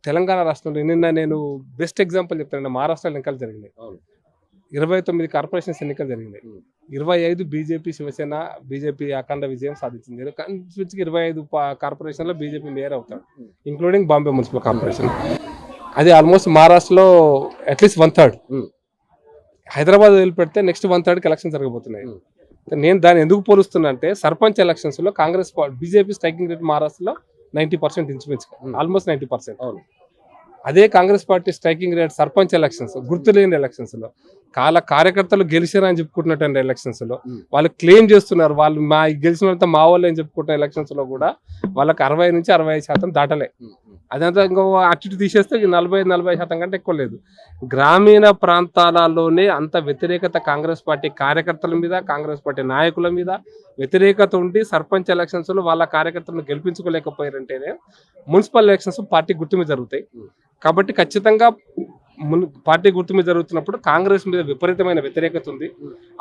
తెలంగాణ రాష్ట్రంలో నిన్న నేను బెస్ట్ ఎగ్జాంపుల్ చెప్తాను. మహారాష్ట్రలో ఎన్నికలు జరిగినాయి. 29 కార్పొరేషన్స్ ఎన్నికలు జరిగినాయి. 25 బీజేపీ, శివసేన, బీజేపీ అఖండ విజయం సాధించింది. 25 కార్పొరేషన్లో బీజేపీ మేయర్ అవుతాడు, ఇంక్లూడింగ్ బాంబే మున్సిపల్ కార్పొరేషన్. అది ఆల్మోస్ట్ మహారాష్ట్రలో అట్లీస్ట్ 1/3. హైదరాబాద్ వదిలిపెడితే నెక్స్ట్ 1/3 ఎలక్షన్ జరగబోతున్నాయి. నేను దాన్ని ఎందుకు పోలుస్తున్నా అంటే సర్పంచ్ ఎలక్షన్స్ లో కాంగ్రెస్ బీజేపీ స్ట్రైకింగ్ రేట్ మహారాష్ట్రలో 90% ఇంచుమించు, ఆల్మోస్ట్ 90%. అదే Congress party striking rate sarpanch elections, గుర్తులేని ఎలక్షన్స్ లో కార్యకర్తలు గెలిచారని చెప్పుకుంటున్నటువంటి ఎలక్షన్స్ లో వాళ్ళు క్లెయిమ్ చేస్తున్నారు, వాళ్ళు మా గెలిచినంత మా వాళ్ళు అని చెప్పుకుంటున్న ఎలక్షన్స్ లో కూడా వాళ్ళకి 60 నుంచి 65% దాటలే. అదంతా ఇంకో అటు తీసేస్తే 40-45% కంటే ఎక్కువ లేదు. గ్రామీణ ప్రాంతాలలోనే అంత వ్యతిరేకత కాంగ్రెస్ పార్టీ కార్యకర్తల మీద, కాంగ్రెస్ పార్టీ నాయకుల మీద వ్యతిరేకత ఉండి సర్పంచ్ ఎలక్షన్స్ లో వాళ్ళ కార్యకర్తలను గెలిపించుకోలేకపోయారంటేనే మున్సిపల్ ఎలక్షన్స్ పార్టీ గుర్తు మీద జరుగుతాయి. కాబట్టి ఖచ్చితంగా పార్టీ గుర్తు మీద జరుగుతున్నప్పుడు కాంగ్రెస్ మీద విపరీతమైన వ్యతిరేకత ఉంది.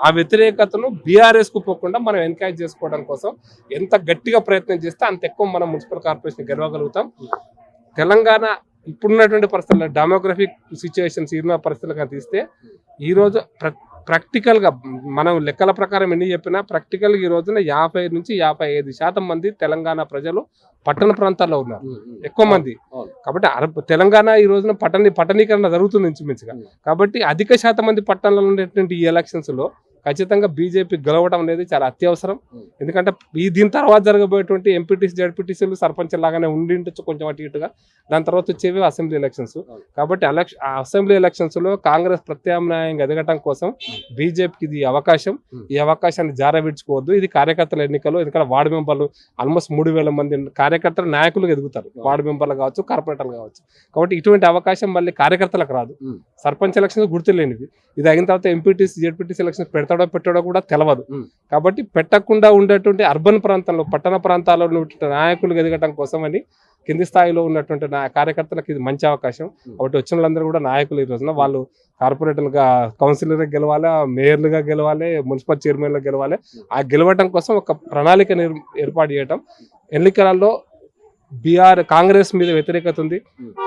ఆ వ్యతిరేకతను బీఆర్ఎస్ కు పోకుండా మనం ఎన్కరేజ్ చేసుకోవడం కోసం ఎంత గట్టిగా ప్రయత్నం చేస్తే అంత ఎక్కువ మనం మున్సిపల్ కార్పొరేషన్ గెలవగలుగుతాం. తెలంగాణ ఇప్పుడున్నటువంటి పరిస్థితుల్లో డెమోగ్రఫిక్ సిచ్యువేషన్స్ ఉన్న పరిస్థితులుగా తీస్తే ఈరోజు ప్రాక్టికల్ గా మనం లెక్కల ప్రకారం ఎన్ని చెప్పినా ప్రాక్టికల్ ఈ రోజున 50 నుంచి 55% మంది తెలంగాణ ప్రజలు పట్టణ ప్రాంతాల్లో ఉన్నారు, ఎక్కువ మంది. కాబట్టి తెలంగాణ ఈ రోజున పట్టణీకరణ జరుగుతుంది ఇంచుమించుగా. కాబట్టి అధిక శాతం మంది పట్టణంలో ఉండేటువంటి ఈ ఎలక్షన్స్ లో ఖచ్చితంగా బీజేపీ గెలవడం అనేది చాలా అత్యవసరం. ఎందుకంటే దీని తర్వాత జరగబోయేటువంటి ఎంపీటీసీ, జడ్పీటీసీలు సర్పంచ్ లాగానే ఉండిండొచ్చు కొంచెం అటు ఇటుగా. దాని తర్వాత వచ్చేవి అసెంబ్లీ ఎలక్షన్స్. కాబట్టి అసెంబ్లీ ఎలక్షన్స్ లో కాంగ్రెస్ ప్రత్యామ్నాయంగా ఎదగటం కోసం బీజేపీకి ఇది అవకాశం. ఈ అవకాశాన్ని జారవిడ్చుకోవద్దు. ఇది కార్యకర్తల ఎన్నికలు. ఎందుకంటే వార్డు మెంబర్లు ఆల్మోస్ట్ 3000 మంది కార్యకర్తలు నాయకులు ఎదుగుతారు, వార్డు మెంబర్లు కావచ్చు, కార్పొరేటర్లు కావచ్చు. కాబట్టి ఇటువంటి అవకాశం మళ్ళీ కార్యకర్తలకు రాదు. సర్పంచ్ ఎలక్షన్స్ గుర్తులేనివి. ఇది అయిన తర్వాత ఎంపీటీసీ, జడ్పీటీసీ ఎలక్షన్స్ పెట్టడో కూడా తెలవదు. కాబట్టి పెట్టకుండా ఉండేటువంటి అర్బన్ ప్రాంతాల్లో, పట్టణ ప్రాంతాల్లో ఉన్న నాయకులు ఎదగటం కోసం అని కింది స్థాయిలో ఉన్నటువంటి కార్యకర్తలకు ఇది మంచి అవకాశం. కాబట్టి వచ్చిన వాళ్ళందరూ కూడా నాయకులు ఈ రోజున వాళ్ళు కార్పొరేటర్లుగా, కౌన్సిలర్గా గెలవాలి, మేయర్లుగా గెలవాలి, మున్సిపల్ చైర్మన్గా గెలవాలి. ఆ గెలవటం కోసం ఒక ప్రణాళిక ఏర్పాటు చేయటం. ఎన్నికలలో కాంగ్రెస్ మీద వ్యతిరేకత ఉంది,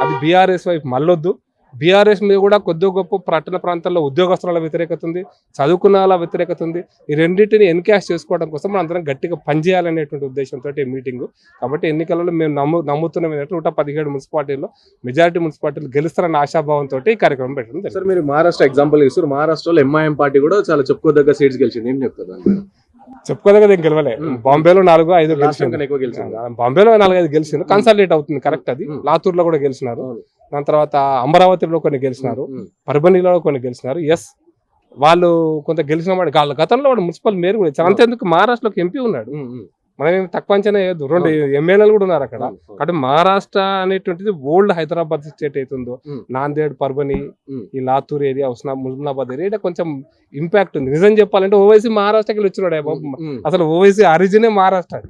అది బీఆర్ఎస్ వైపు మళ్ళొద్దు. బీఆర్ఎస్ మీద కూడా కొద్దిగా గొప్ప పట్టణ ప్రాంతాల్లో ఉద్యోగస్తుల వ్యతిరేకత ఉంది, చదువుకున్న వాళ్ళ వ్యతిరేకత ఉంది. ఈ రెండింటిని ఎన్కాష్ చేసుకోవడం కోసం మనం అందరం గట్టిగా పనిచేయాలనేటువంటి ఉద్దేశంతో ఈ మీటింగ్. కాబట్టి ఎన్నికలలో మేము నమ్ముతున్నాం ఏంటంటే 117 మున్సిపాలిటీల్లో మెజారిటీ మున్సిపాలిటీలు గెలుస్తారన్న ఆశాభావంతో ఈ కార్యక్రమం పెట్టడం. సార్, మీరు మహారాష్ట్ర ఎగ్జాంపుల్ ఇస్తారు. మహారాష్ట్రలో ఎంఐఎం పార్టీ కూడా చాలా చెప్పుకోదగ్గ సీట్స్ గెలిచింది, ఏం చెప్తారు? చెప్పుకోదగ్గ గెలవలే. బాంబేలో 4-5 గెలిచింది, బాంబేలో 4-5 గెలిచింది. కన్సాలిడేట్ అవుతుంది, కరెక్ట్. అది లాతూర్లో కూడా గెలిచినారు, దాని తర్వాత అమరావతిలో కొన్ని గెలిచినారు, పర్బనీలో కొన్ని గెలిచినారు. ఎస్, వాళ్ళు కొంత గెలిచిన వాడు గతంలో వాడు మున్సిపల్ మేయర్ కూడా ఇచ్చారు. అంతేందుకు మహారాష్ట్రలోకి ఎంపీ ఉన్నాడు. మనం తక్కువ అంచనా వేయద్దు, 2 ఎమ్మెల్యేలు కూడా ఉన్నారు అక్కడ. కాబట్టి మహారాష్ట్ర అనేటువంటిది ఓల్డ్ హైదరాబాద్ స్టేట్ అవుతుందో, నాందేడ్, పర్బని, ఈ లాతూర్ ఏరియా, ముస్లిమాబాద్ ఏరియా కొంచెం ఇంపాక్ట్ ఉంది. నిజం చెప్పాలంటే ఓవైసీ మహారాష్ట్రకి వచ్చినాడు బాబు. అసలు ఓవైసీ ఆరిజినే మహారాష్ట్ర.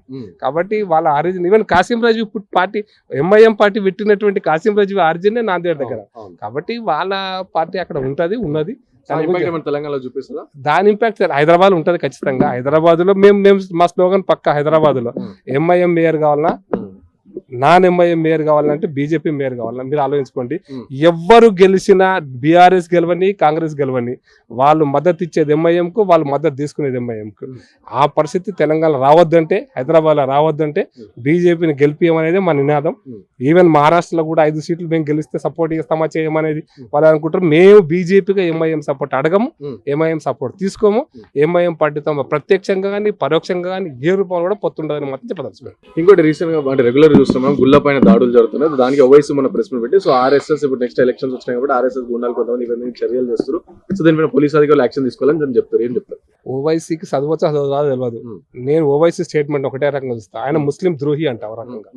కాబట్టి వాళ్ళ ఆరిజిన్, ఈవెన్ కాసిం రాజు పార్టీ, ఎంఐఎం పార్టీ పెట్టినటువంటి కాసిం రాజు ఆరిజినే నాందేడ్ దగ్గర. కాబట్టి వాళ్ళ పార్టీ అక్కడ ఉన్నది. తెలంగాణలో చూపిస్తుందా? దాని ఇంపాక్ట్ హైదరాబాద్ ఉంటది ఖచ్చితంగా. హైదరాబాద్ లో మేము మా స్లోగన్ పక్క హైదరాబాద్ లో ఎంఐఎం మేయర్ కావాలన్నా, నాన్ ఎంఐఎం మేయర్ కావాలంటే బీజేపీ మేయర్ కావాలన్నా మీరు ఆలోచించుకోండి. ఎవ్వరు గెలిచినా బీఆర్ఎస్ గెలవని, కాంగ్రెస్ గెలవని, వాళ్ళు మద్దతు ఇచ్చేది ఎంఐఎం కు, వాళ్ళు మద్దతు తీసుకునేది ఎంఐఎం కు. ఆ పరిస్థితి తెలంగాణ రావద్దంటే, హైదరాబాద్ లో రావద్దంటే బీజేపీని గెలిపియమనేది మా నినాదం. ఈవెన్ మహారాష్ట్రలో కూడా 5 సీట్లు మేము గెలిస్తే సపోర్ట్ చేస్తామా చేయమనేది వాళ్ళు అనుకుంటారు. మేము బీజేపీగా ఎంఐఎం సపోర్ట్ అడగము, ఎంఐఎం సపోర్ట్ తీసుకోము. ఎంఐఎం పార్టీతో ప్రత్యక్షంగా కానీ పరోక్షంగా కానీ ఏ రూపంలో కూడా పొత్తుండదని మాత్రం చెప్పదలుచుకోండి. ఇంకోటి రీసెంట్ గా అంటే రెగ్యులర్ చూస్తున్నాం, గుళ్ళ పైన దాడులు జరుగుతున్నాయి. దానికి ఓవైసీ మన ప్రెస్ మీట్ పెట్టి, సో ఆర్ఎస్ఎస్ ఇప్పుడు నెక్స్ట్ ఎలక్షన్స్ వచ్చినాయి కాబట్టి ఆర్ఎస్ఎస్ గుండాలు కొంతమంది ఇవన్నీ చర్యలు చేస్తారు. సో దీనిపైన పోలీస్ అధికారులు యాక్షన్ తీసుకోవాలని దాన్ని చెప్తారు, ఏం చెప్తారు? ఓవైసీకి చదవచ్చా చదవదా తెలియదు. నేను ఓవైసీ స్టేట్మెంట్ ఒకటే రకంగా చూస్తాను, ఆయన ముస్లిం ద్రోహి అంట ఒక రకంగా.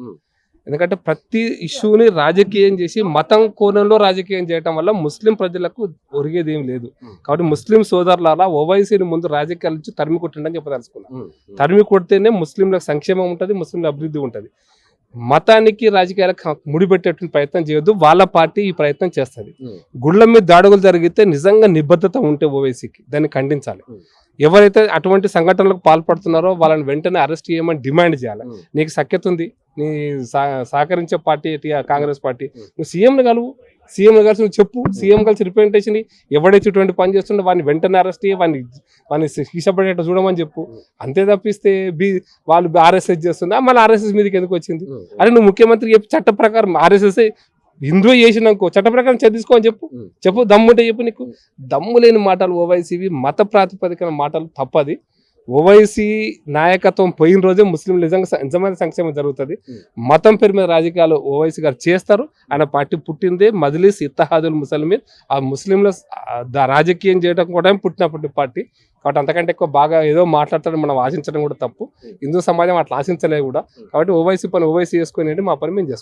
ఎందుకంటే ప్రతి ఇష్యూని రాజకీయం చేసి మతం కోణంలో రాజకీయం చేయడం వల్ల ముస్లిం ప్రజలకు ఒరిగేది ఏం లేదు. కాబట్టి ముస్లిం సోదరులారా ఓవైసీని ముందు రాజకీయాల నుంచి తరిమి కొట్టిండని చెప్పదలుచుకున్నాను. తరిమి కొడితేనే ముస్లింలకు సంక్షేమం ఉంటుంది, ముస్లింల అభివృద్ధి ఉంటుంది. మతానికి రాజకీయాలకు ముడిపెట్టేటువంటి ప్రయత్నం చేయొద్దు. వాళ్ళ పార్టీ ఈ ప్రయత్నం చేస్తుంది. గుళ్ళ మీద దాడులు జరిగితే నిజంగా నిబద్ధత ఉంటే ఓవైసీకి దాన్ని ఖండించాలి. ఎవరైతే అటువంటి సంఘటనలకు పాల్పడుతున్నారో వాళ్ళని వెంటనే అరెస్ట్ చేయమని డిమాండ్ చేయాలి. నీకు సఖ్యత ఉంది, నీ సహకరించే పార్టీ కాంగ్రెస్ పార్టీ, నువ్వు సీఎంని కలువు, సీఎంని కలిసి నువ్వు చెప్పు, సీఎం కలిసి రిప్రజెంటేషన్ ఎవడైతే ఇటువంటి పని చేస్తుండో వాడిని వెంటనే అరెస్ట్ చేయి, వాడిని శిక్షపడేట చూడమని చెప్పు. అంతే తప్పిస్తే వాళ్ళు ఆర్ఎస్ఎస్ చేస్తుందా, మళ్ళీ ఆర్ఎస్ఎస్ మీదకి ఎందుకు వచ్చింది? అరే నువ్వు ముఖ్యమంత్రికి చెప్పి చట్ట ప్రకారం ఆర్ఎస్ఎస్ హిందూ చేసినాకో చట్ట ప్రకారం తీసుకో అని చెప్పు, దమ్ముంటే చెప్పు. నీకు దమ్ము లేని మాటలు ఓవైసీవి, మత ప్రాతిపదికన మాటలు తప్పది. ఓవైసీ నాయకత్వం పోయిన రోజే ముస్లింలు నిజమైన సంక్షేమం జరుగుతుంది. మతం పేరు మీద రాజకీయాలు ఓవైసీ గారు చేస్తారు. ఆయన పార్టీ పుట్టిందే మజ్లిస్ ఇత్తహాదుల్ ముస్లిమీన్, ఆ ముస్లింల రాజకీయం చేయడం కూడా పుట్టినప్పటి పార్టీ. కాబట్టి అంతకంటే ఎక్కువ బాగా ఏదో మాట్లాడతాడని మనం ఆశించడం కూడా తప్పు. హిందూ సమాజం అట్లా ఆశించలేదు కూడా. కాబట్టి ఓవైసీ పని ఓవైసీ చేసుకునేది, మా పని మేము చేసుకుంటాం.